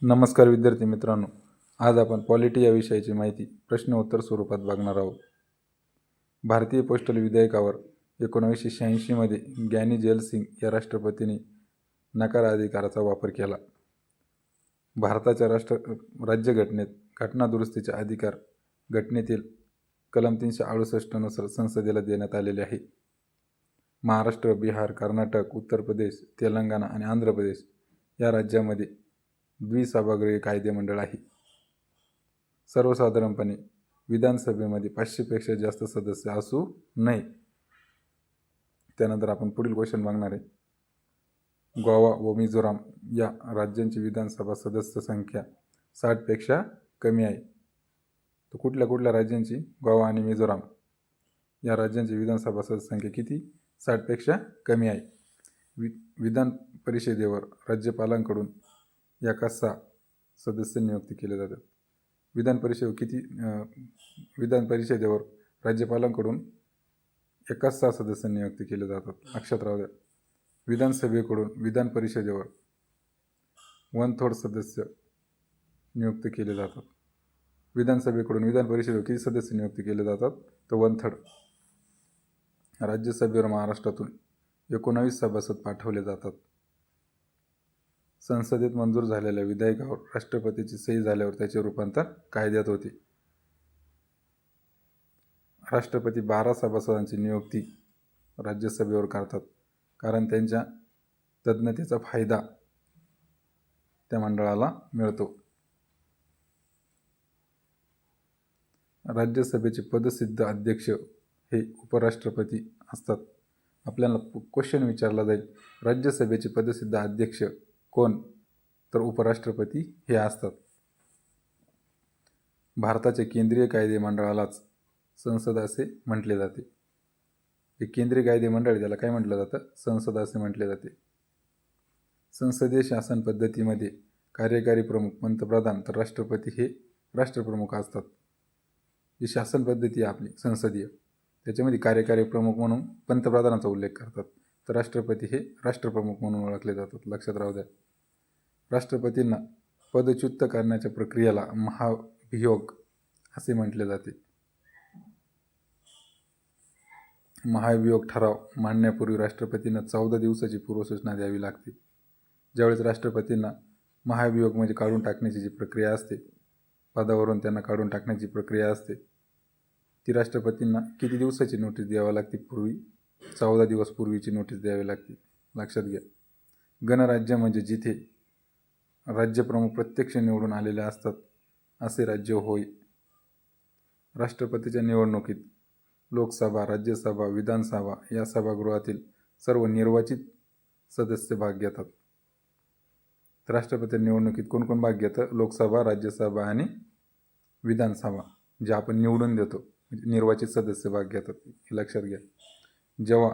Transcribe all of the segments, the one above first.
नमस्कार विद्यार्थी मित्रांनो, आज आपण पॉलिटी या विषयाची माहिती प्रश्न उत्तर स्वरूपात बघणार आहोत. भारतीय पोस्टल विधेयकावर 1986 मध्ये ग्यानी जैल सिंग या राष्ट्रपतींनी नकार अधिकाराचा वापर केला. भारताच्या राज्यघटनेत घटनादुरुस्तीचे अधिकार घटनेतील कलम 368 नुसार संसदेला देण्यात आलेले आहे. महाराष्ट्र, बिहार, कर्नाटक, उत्तर प्रदेश, तेलंगणा आणि आंध्र प्रदेश या राज्यामध्ये द्विसभागृह कायदेमंडळ आहे. सर्वसाधारणपणे विधानसभेमध्ये 500 पेक्षा जास्त सदस्य असू नये. त्यानंतर आपण पुढील क्वेश्चन बघणार आहे. गोवा व मिझोराम या राज्यांची विधानसभा सदस्य संख्या 60 पेक्षा कमी आहे. तर कुठल्या राज्यांची? गोवा आणि मिझोराम या राज्यांची विधानसभा सदस्य संख्या किती? 60 पेक्षा कमी आहे. विधान परिषदेवर राज्यपालांकडून एकास 6 सदस्य नियुक्ती केले जातात. विधान परिषदेवर राज्यपालांकडून एकास 6 सदस्य नियुक्ती केले जातात. लक्षात राहू द्या. विधानसभेकडून विधान परिषदेवर 1/3 सदस्य नियुक्त केले जातात. विधानसभेकडून विधान परिषदेवर किती सदस्य नियुक्त केले जातात? तर 1/3. राज्यसभेवर महाराष्ट्रातून 19 सभासद पाठवले जातात. संसदेत मंजूर झालेल्या विधेयकावर राष्ट्रपतीची सही झाल्यावर त्याचे रूपांतर कायद्यात होते. राष्ट्रपती 12 सभासदांची नियुक्ती राज्यसभेवर करतात, कारण त्यांच्या तज्ञतेचा फायदा त्या मंडळाला मिळतो. राज्यसभेचे पदसिद्ध अध्यक्ष हे उपराष्ट्रपती असतात. आपल्याला क्वेश्चन विचारला जाईल, राज्यसभेचे पदसिद्ध अध्यक्ष कोण? तर उपराष्ट्रपती हे असतात. भारताचे केंद्रीय कायदे मंडळालाच संसद असे म्हटले जाते. हे केंद्रीय कायदे मंडळ, त्याला काय म्हटलं जातं? संसद असे म्हटले जाते. संसदीय शासन पद्धतीमध्ये कार्यकारी प्रमुख पंतप्रधान तर राष्ट्रपती हे राष्ट्रप्रमुख असतात. जी शासन पद्धती आहे आपली संसदीय, त्याच्यामध्ये कार्यकारी प्रमुख म्हणून पंतप्रधानाचा उल्लेख करतात, तर राष्ट्रपती हे राष्ट्रप्रमुख म्हणून ओळखले जातात. लक्षात राहू द्या. राष्ट्रपतींना पदच्युत करण्याच्या प्रक्रियेला महाभियोग असे म्हटले जाते. महाभियोग ठराव मांडण्यापूर्वी राष्ट्रपतींना 14 दिवसाची पूर्वसूचना द्यावी लागते. ज्यावेळेस राष्ट्रपतींना महाभियोग म्हणजे काढून टाकण्याची जी प्रक्रिया असते, पदावरून त्यांना काढून टाकण्याची प्रक्रिया असते, ती राष्ट्रपतींना किती दिवसाची नोटीस द्यावी लागते? 14 दिवस पूर्वीची नोटीस द्यावी लागते. लक्षात घ्या. गणराज्य म्हणजे जिथे राज्यप्रमुख प्रत्यक्ष निवडून आलेले असतात असे राज्य होय. राष्ट्रपतीच्या निवडणुकीत लोकसभा, राज्यसभा, विधानसभा या सभागृहातील सर्व निर्वाचित सदस्य भाग घेतात. तर राष्ट्रपती निवडणुकीत कोण कोण भाग घेतं? लोकसभा, राज्यसभा आणि विधानसभा, जे आपण निवडून देतो, म्हणजे निर्वाचित सदस्य भाग घेतात. हे लक्षात घ्या. जेव्हा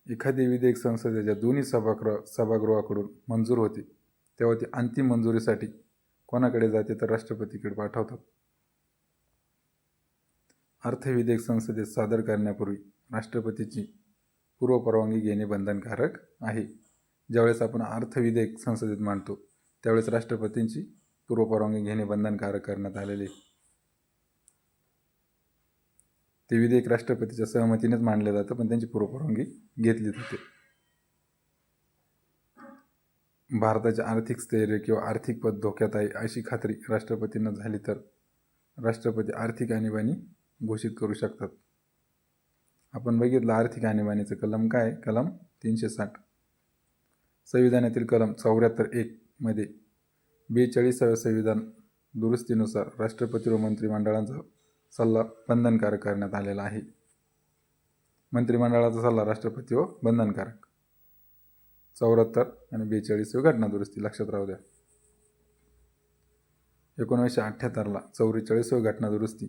एखादे विधेयक संसदेच्या दोन्ही सभागृहाकडून मंजूर होते, तेव्हा ती अंतिम मंजुरीसाठी कोणाकडे जाते? तर राष्ट्रपतीकडे पाठवतात. अर्थविधेयक संसदेत सादर करण्यापूर्वी राष्ट्रपतीची पूर्वपरवानगी घेणे बंधनकारक आहे. ज्यावेळेस आपण अर्थविधेयक संसदेत मांडतो, त्यावेळेस राष्ट्रपतींची पूर्वपरवानगी घेणे बंधनकारक करण्यात आलेले. ते विधेयक राष्ट्रपतीच्या सहमतीनेच मांडले जातं, पण त्यांची पूर्वपरवानगी घेतली जाते. भारताचे आर्थिक स्थैर्य किंवा आर्थिक पत धोक्यात आहे अशी खात्री राष्ट्रपतींना झाली तर राष्ट्रपती आर्थिक आणीबाणी घोषित करू शकतात. आपण बघितलं आर्थिक आणीबाणीचं कलम काय? कलम 360. संविधानातील कलम 74(1) मध्ये 42व्या संविधान दुरुस्तीनुसार राष्ट्रपती व मंत्रिमंडळाचा सल्ला बंधनकारक करण्यात आलेला आहे. मंत्रिमंडळाचा सल्ला राष्ट्रपती व बंधनकारक. 74 आणि 42वी घटना दुरुस्ती. लक्षात राहू द्या. 1978ला 44वी घटना दुरुस्ती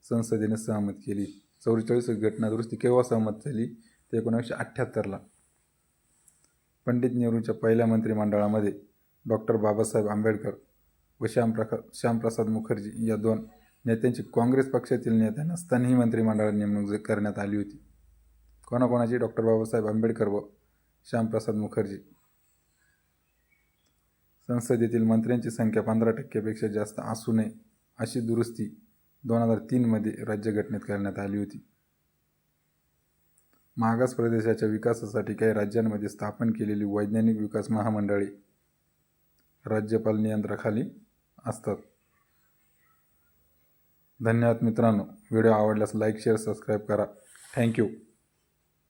संसदेने सहमत केली. 44वी घटना दुरुस्ती केव्हा सहमत झाली? ते 1978ला. पंडित नेहरूंच्या पहिल्या मंत्रिमंडळामध्ये डॉक्टर बाबासाहेब आंबेडकर व श्यामप्रसाद मुखर्जी या 2 नेत्यांची काँग्रेस पक्षातील नेत्यांना स्थानिक मंत्रिमंडळात नेमणूक करण्यात आली होती. कोणाकोणाची? डॉक्टर बाबासाहेब आंबेडकर व श्यामप्रसाद मुखर्जी. संसदेतील मंत्र्यांची संख्या 15% जास्त असू नये अशी दुरुस्ती 2003 मध्ये राज्यघटनेत करण्यात आली होती. मागास प्रदेशाच्या विकासासाठी काही राज्यांमध्ये स्थापन केलेली वैज्ञानिक विकास महामंडळे राज्यपाल नियंत्रणाखाली असतात. धन्यवाद मित्रांनो. व्हिडिओ आवडल्यास लाईक, शेअर, सबस्क्राईब करा. थँक्यू.